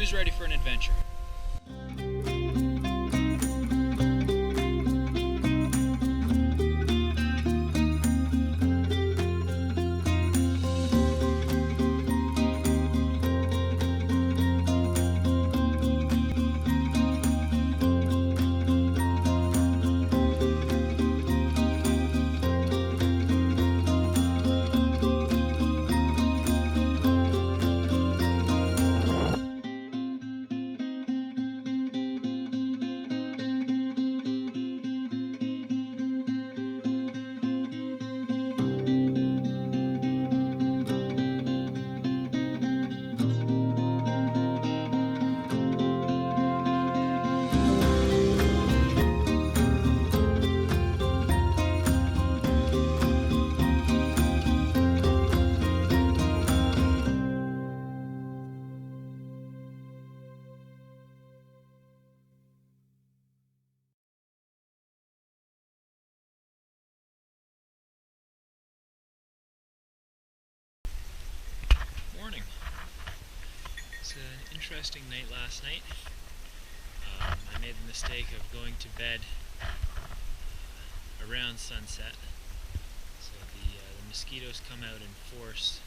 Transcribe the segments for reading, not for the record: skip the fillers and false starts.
Who's ready for an adventure? Morning. It's an interesting night last night. I made the mistake of going to bed around sunset. So the mosquitoes come out in force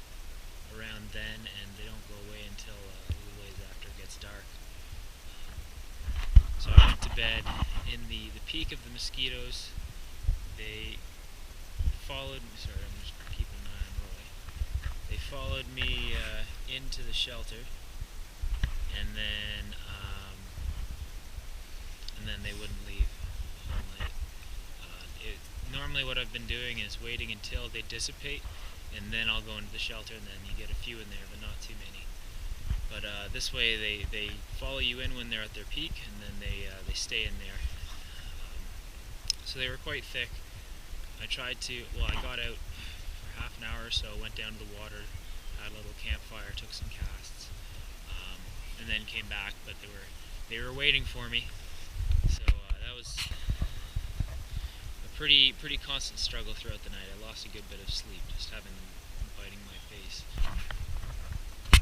around then, and they don't go away until a little ways after it gets dark. So I went to bed in the peak of the mosquitoes. They followed me. Sorry, I'm just keeping an eye on Roy. They followed me into the shelter, and then they wouldn't leave all night. Normally what I've been doing is waiting until they dissipate, and then I'll go into the shelter, and then you get a few in there, but not too many. But this way they follow you in when they're at their peak, and then they stay in there. So they were quite thick. I got out for half an hour or so, went down to the water, had a little campfire, took some casts, and then came back. But they were waiting for me, so that was a pretty constant struggle throughout the night. I lost a good bit of sleep just having them biting my face.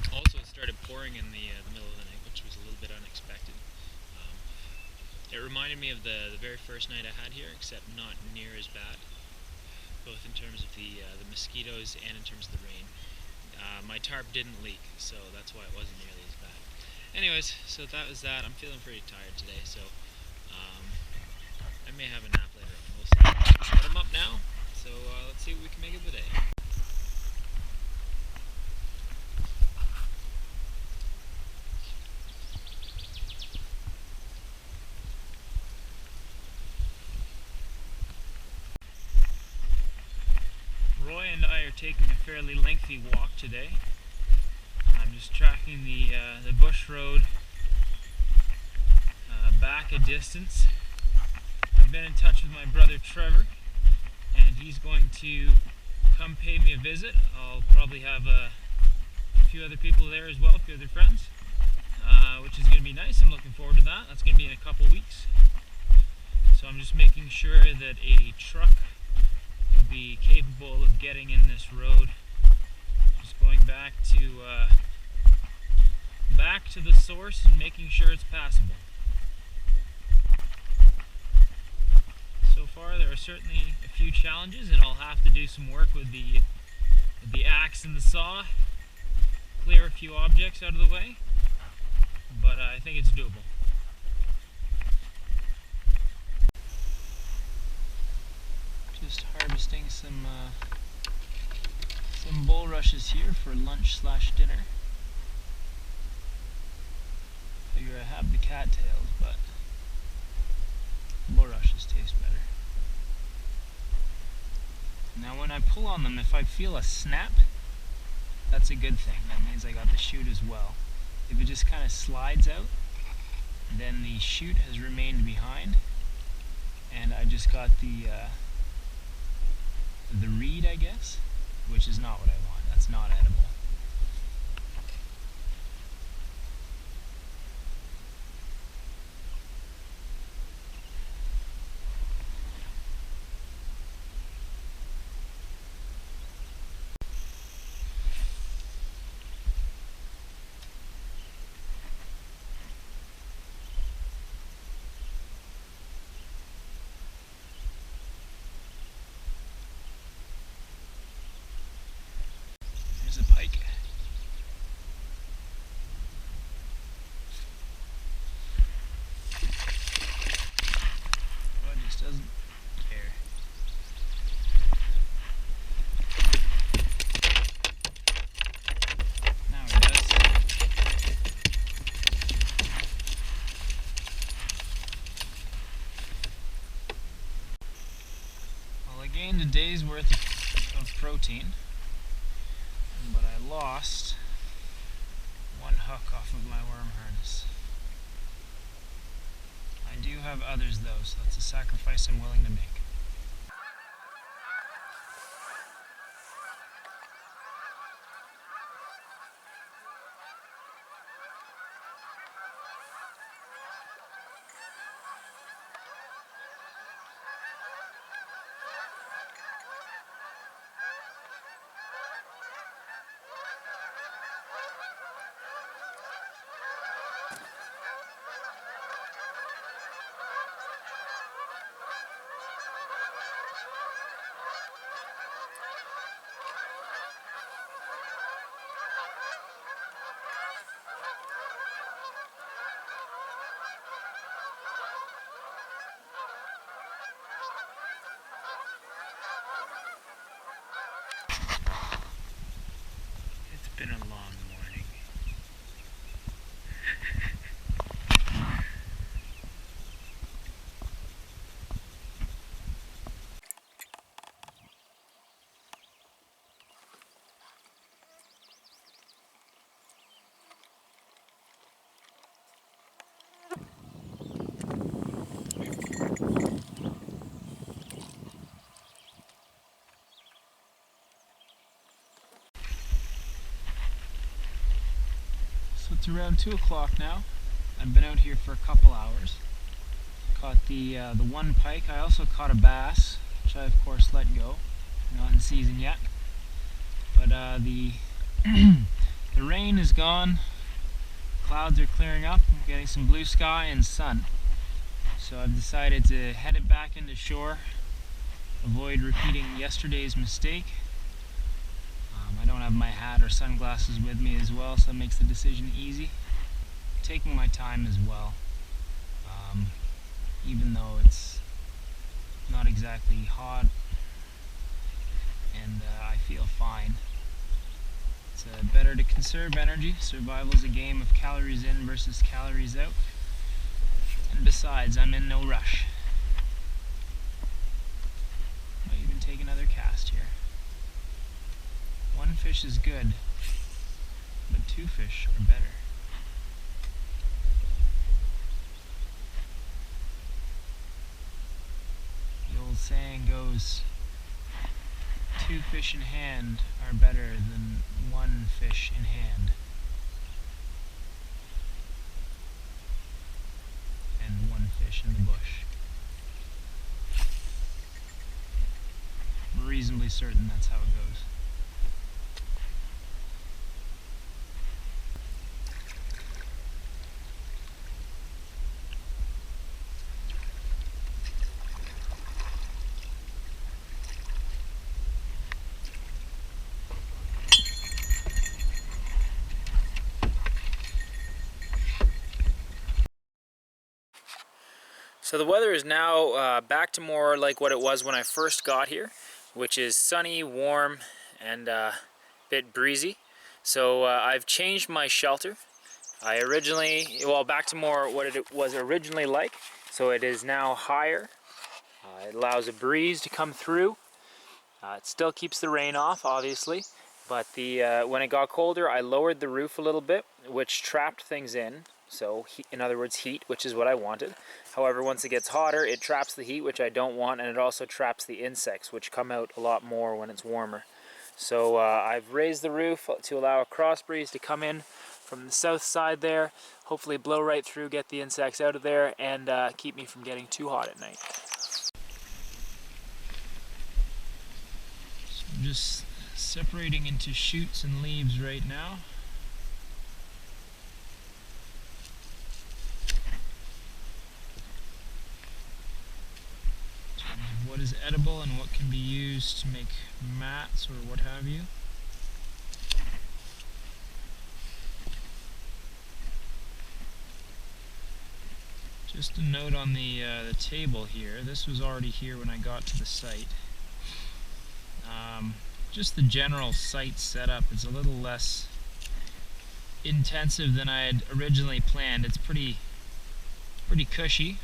Also, it started pouring in the middle of the night, which was a little bit unexpected. It reminded me of the very first night I had here, except not near as bad, both in terms of the mosquitoes and in terms of the rain. My tarp didn't leak, so that's why it wasn't nearly as bad. Anyways, so that was that. I'm feeling pretty tired today, so I may have a nap later on. We'll see. But I'm up now, so let's see what we can make of the day. Roy and I are taking a fairly lengthy walk today. I'm just tracking the bush road back a distance. I've been in touch with my brother Trevor, and he's going to come pay me a visit. I'll probably have a few other people there as well, a few other friends, which is going to be nice. I'm looking forward to that. That's going to be in a couple weeks. So I'm just making sure that a truck will be capable of getting in this road. Just going back to the source and making sure it's passable. So far there are certainly a few challenges, and I'll have to do some work with the axe and the saw, clear a few objects out of the way, but I think it's doable. Just harvesting some bulrushes here for lunch/dinner. Figure I have the cattails, but bulrushes taste better. Now when I pull on them, if I feel a snap, that's a good thing. That means I got the shoot as well. If it just kind of slides out, then the shoot has remained behind, and I just got the reed, I guess, which is not what I want. That's not edible. day's worth of protein, but I lost one hook off of my worm harness. I do have others though, so that's a sacrifice I'm willing to make. It's been a long morning. So it's around 2 o'clock now. I've been out here for a couple hours. Caught the one pike. I also caught a bass, which I of course let go. Not in season yet. But the the rain is gone. Clouds are clearing up. I'm getting some blue sky and sun. So I've decided to head it back into shore. Avoid repeating yesterday's mistake. I don't have my hat or sunglasses with me as well, so that makes the decision easy. Taking my time as well, even though it's not exactly hot and I feel fine. It's better to conserve energy. Survival is a game of calories in versus calories out. And besides, I'm in no rush. Might even take another cast here. One fish is good, but 2 fish are better. The old saying goes, 2 fish in hand are better than 1 fish in hand. And 1 fish in the bush. I'm reasonably certain that's how it goes. So the weather is now back to more like what it was when I first got here, which is sunny, warm, and a bit breezy. So I've changed my shelter. I originally, well, back to more what it was originally like. So it is now higher. It allows a breeze to come through. It still keeps the rain off, obviously, but when it got colder, I lowered the roof a little bit, which trapped things in. So, in other words, heat, which is what I wanted. However, once it gets hotter, it traps the heat, which I don't want, and it also traps the insects, which come out a lot more when it's warmer. So I've raised the roof to allow a cross breeze to come in from the south side there, hopefully blow right through, get the insects out of there, and keep me from getting too hot at night. So I'm just separating into shoots and leaves right now. What is edible and what can be used to make mats or what have you. Just a note on the table here. This was already here when I got to the site. Just the general site setup is a little less intensive than I had originally planned. It's pretty cushy.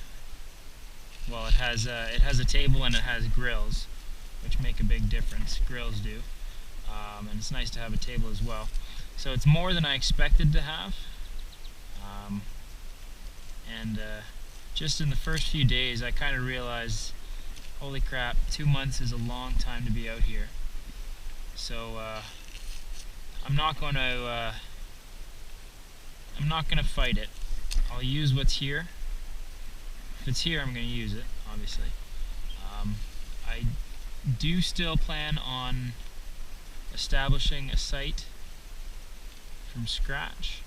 Well, it has a table and it has grills. which make a big difference. Grills do. And it's nice to have a table as well. So it's more than I expected to have. Just in the first few days I kind of realized, holy crap, 2 months is a long time to be out here. So I'm not going to fight it. I'll use what's here. If it's here, I'm going to use it, obviously. I do still plan on establishing a site from scratch.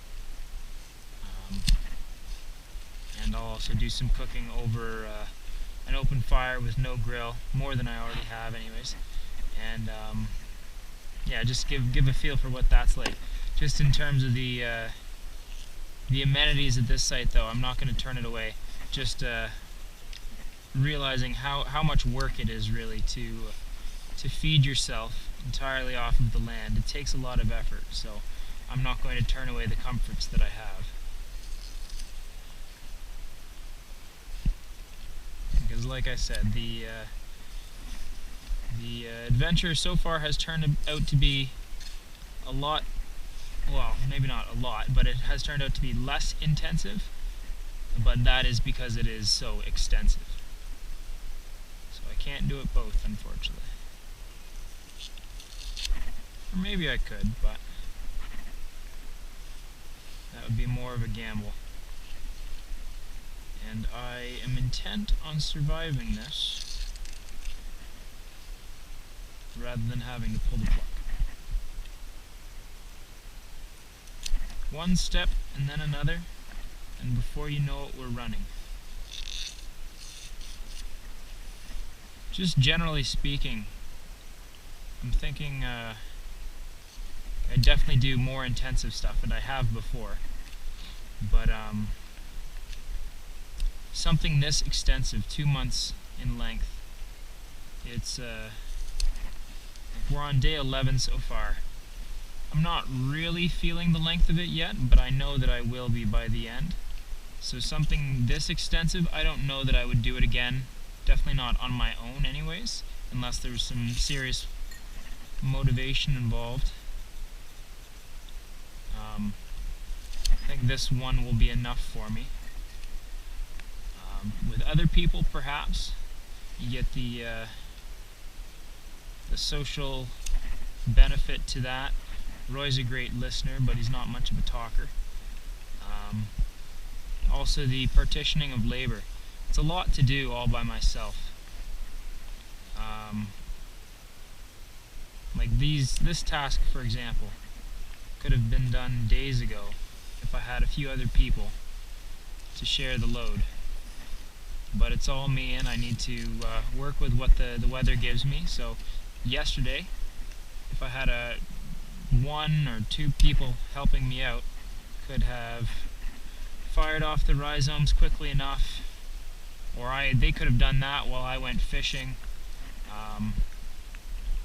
And I'll also do some cooking over an open fire with no grill, more than I already have anyways. And yeah, just give a feel for what that's like. Just in terms of the amenities at this site though, I'm not going to turn it away. Just realizing how much work it is really to feed yourself entirely off of the land. It takes a lot of effort, so I'm not going to turn away the comforts that I have. Because like I said, the adventure so far has turned out to be a lot, well, maybe not a lot, but it has turned out to be less intensive, but that is because it is so extensive. So I can't do it both, unfortunately. Or maybe I could, but that would be more of a gamble. And I am intent on surviving this rather than having to pull the plug. One step and then another, and before you know it, we're running. Just generally speaking, I'm thinking I definitely do more intensive stuff than I have before, but something this extensive, 2 months in length, it's we're on day 11 so far. I'm not really feeling the length of it yet, but I know that I will be by the end. So something this extensive, I don't know that I would do it again. Definitely not on my own anyways, unless there was some serious motivation involved. I think this one will be enough for me. With other people, perhaps, you get the social benefit to that. Roy's a great listener, but he's not much of a talker. Also the partitioning of labor. It's a lot to do all by myself. Like this task, for example, could have been done days ago if I had a few other people to share the load. But it's all me, and I need to work with what the weather gives me. So yesterday, if I had 1 or 2 people helping me out, could have fired off the rhizomes quickly enough, or they could have done that while I went fishing.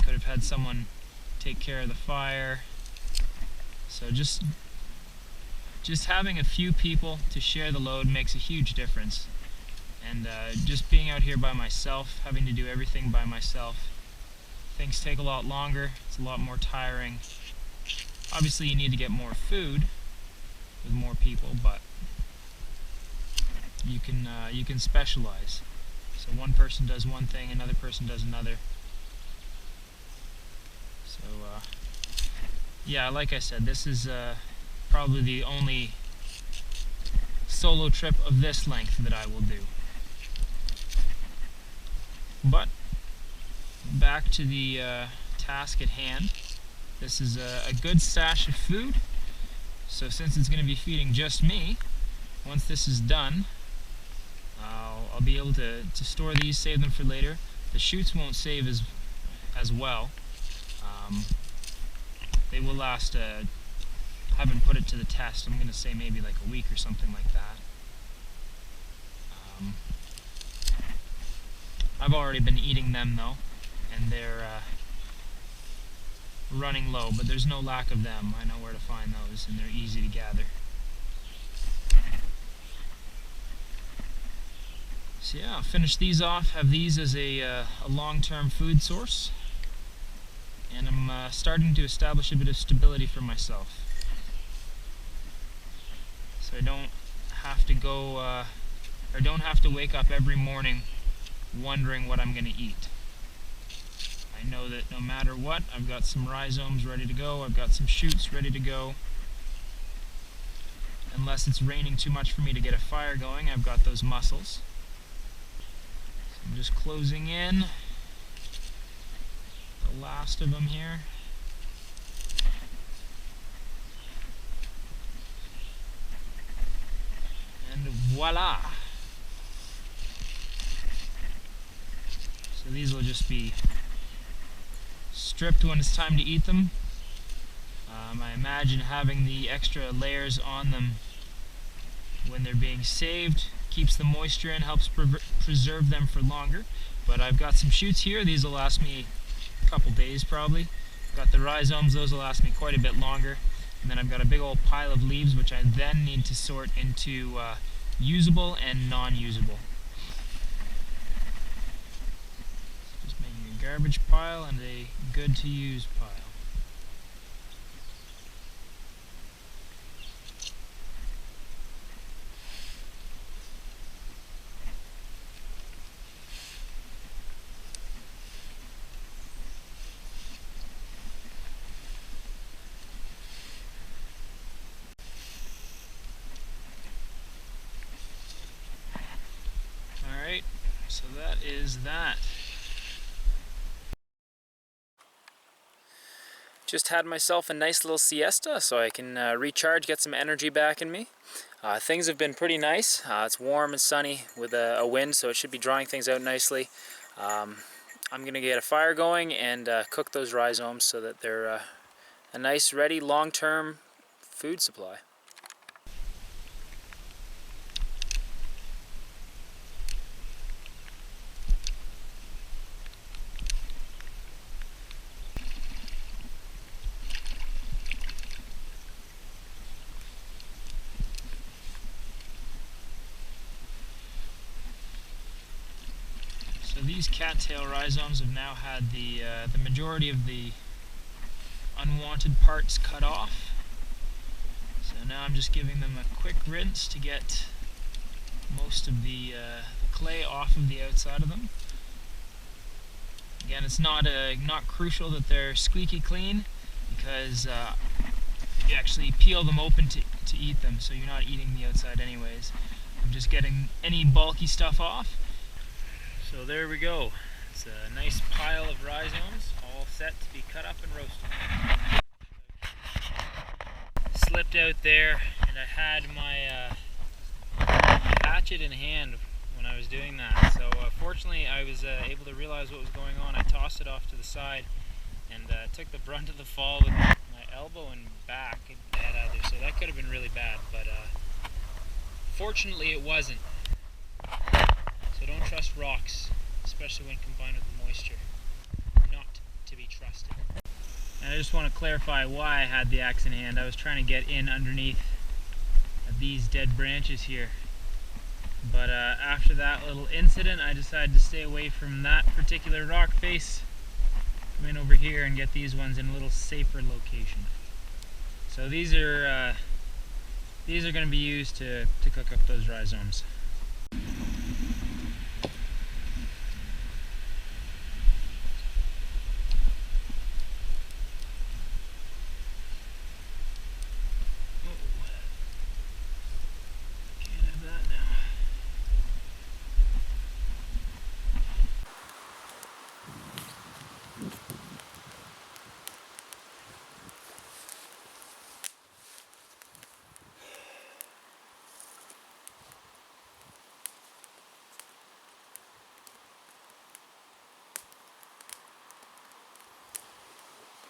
Could have had someone take care of the fire. So just having a few people to share the load makes a huge difference. And just being out here by myself, having to do everything by myself, things take a lot longer, it's a lot more tiring. Obviously you need to get more food with more people, but you can specialize. So one person does one thing, another person does another. So yeah, like I said, this is probably the only solo trip of this length that I will do. But back to the task at hand. This is a good stash of food. So since it's going to be feeding just me, once this is done, I'll be able to store these, save them for later. The chutes won't save as well. They will last, haven't put it to the test, I'm going to say maybe like a week or something like that. I've already been eating them though, and they're running low, but there's no lack of them. I know where to find those, and they're easy to gather. So yeah, I'll finish these off, have these as a long-term food source, and I'm starting to establish a bit of stability for myself. So I don't have to go, or don't have to wake up every morning wondering what I'm going to eat. I know that no matter what, I've got some rhizomes ready to go, I've got some shoots ready to go. Unless it's raining too much for me to get a fire going, I've got those mussels. So I'm just closing in the last of them here. And voila! So these will just be stripped when it's time to eat them. I imagine having the extra layers on them when they're being saved keeps the moisture in, helps preserve them for longer. But I've got some shoots here. These will last me a couple days probably. Got the rhizomes, those will last me quite a bit longer. And then I've got a big old pile of leaves which I then need to sort into usable and non-usable. Just making a garbage pile and a good to use pile. Alright, so that is that. Just had myself a nice little siesta so I can recharge, get some energy back in me. Things have been pretty nice. It's warm and sunny with a wind, so it should be drying things out nicely. I'm going to get a fire going and cook those rhizomes so that they're a nice, ready, long-term food supply. So these cattail rhizomes have now had the majority of the unwanted parts cut off. So now I'm just giving them a quick rinse to get most of the clay off of the outside of them. Again, it's not crucial that they're squeaky clean because you actually peel them open to eat them, so you're not eating the outside anyways. I'm just getting any bulky stuff off. So there we go. It's a nice pile of rhizomes, all set to be cut up and roasted. Slipped out there, and I had my hatchet in hand when I was doing that. So fortunately I was able to realize what was going on. I tossed it off to the side and took the brunt of the fall with my elbow and back and head either. So that could have been really bad, but fortunately it wasn't. So don't trust rocks, especially when combined with moisture. Not to be trusted. And I just want to clarify why I had the axe in hand. I was trying to get in underneath these dead branches here. But after that little incident, I decided to stay away from that particular rock face. Come in over here and get these ones in a little safer location. So these are going to be used to cook up those rhizomes.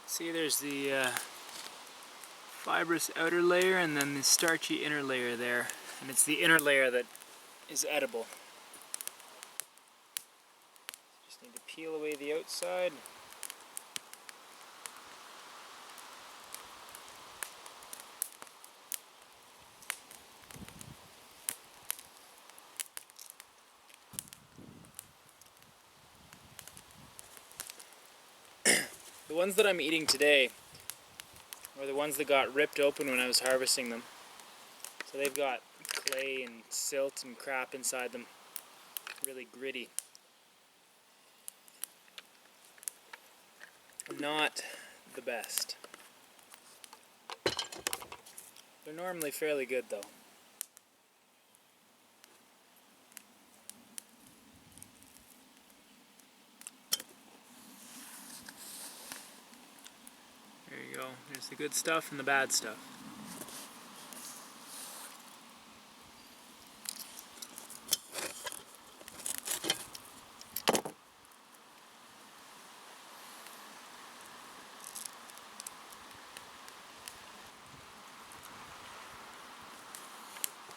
See, there's the fibrous outer layer and then the starchy inner layer there. And it's the inner layer that is edible. Just need to peel away the outside. The ones that I'm eating today are the ones that got ripped open when I was harvesting them. So they've got clay and silt and crap inside them. Really gritty. Not the best. They're normally fairly good though. There you go. There's the good stuff and the bad stuff.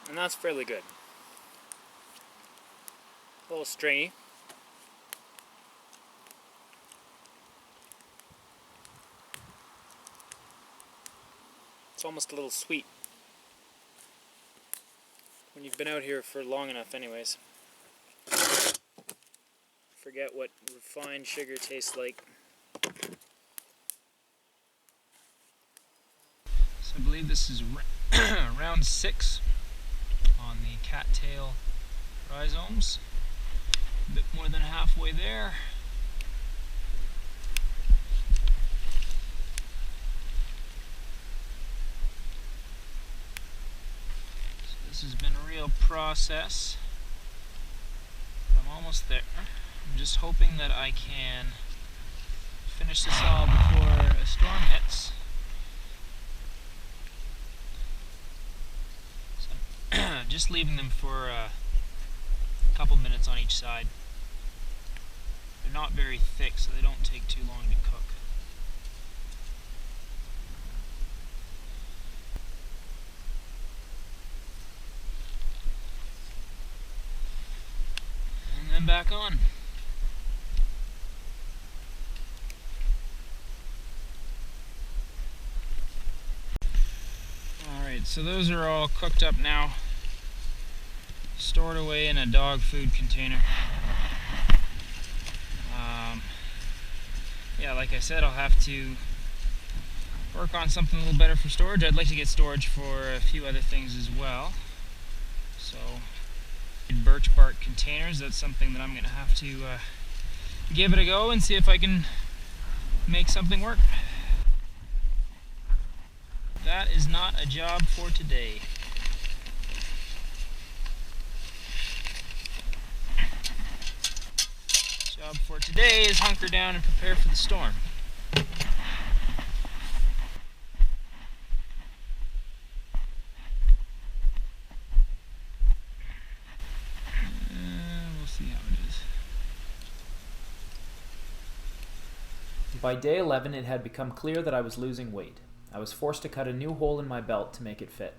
And that's fairly good. A little stringy. It's almost a little sweet. When you've been out here for long enough anyways. Forget what refined sugar tastes like. So I believe this is round 6 on the cattail rhizomes. A bit more than halfway there. So this has been a real process. I'm almost there. I'm just hoping that I can finish this all before a storm hits. Just leaving them for a couple minutes on each side. They're not very thick, so they don't take too long to cook. And then back on. Alright, so those are all cooked up now. Stored away in a dog food container. Yeah, like I said, I'll have to work on something a little better for storage. I'd like to get storage for a few other things as well. So, birch bark containers, that's something that I'm going to have to give it a go and see if I can make something work. That is not a job for today. Job for today is hunker down and prepare for the storm. We'll see how it is. By day 11, it had become clear that I was losing weight. I was forced to cut a new hole in my belt to make it fit.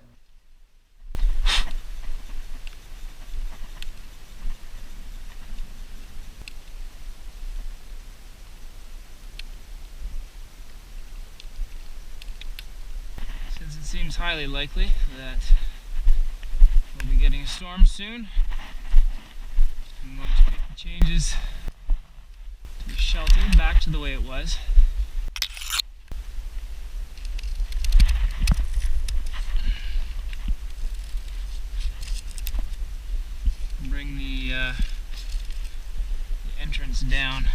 Since it seems highly likely that we'll be getting a storm soon, I'm going to make the changes to the shelter back to the way it was. Bring the entrance down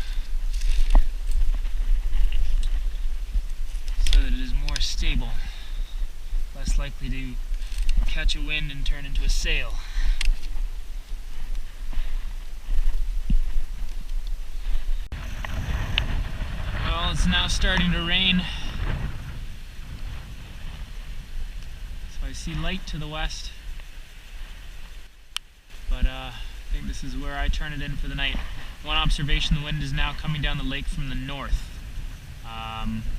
so that it is more stable, less likely to catch a wind and turn into a sail. Well, it's now starting to rain, so I see light to the west. But I think this is where I turn it in for the night. One observation, the wind is now coming down the lake from the north.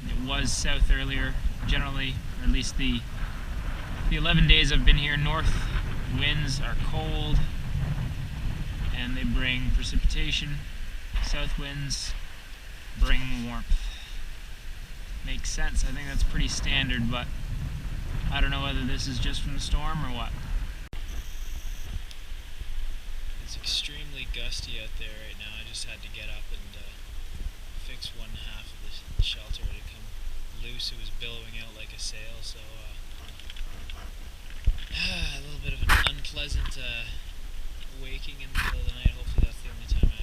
It was south earlier. Generally, or at least the 11 days I've been here, north winds are cold and they bring precipitation. South winds bring warmth. Makes sense. I think that's pretty standard, but I don't know whether this is just from the storm or what. It's extremely gusty out there right now. I just had to get up and fix one half of the shelter. loose. It was billowing out like a sail, so a little bit of an unpleasant waking in the middle of the night. Hopefully that's the only time I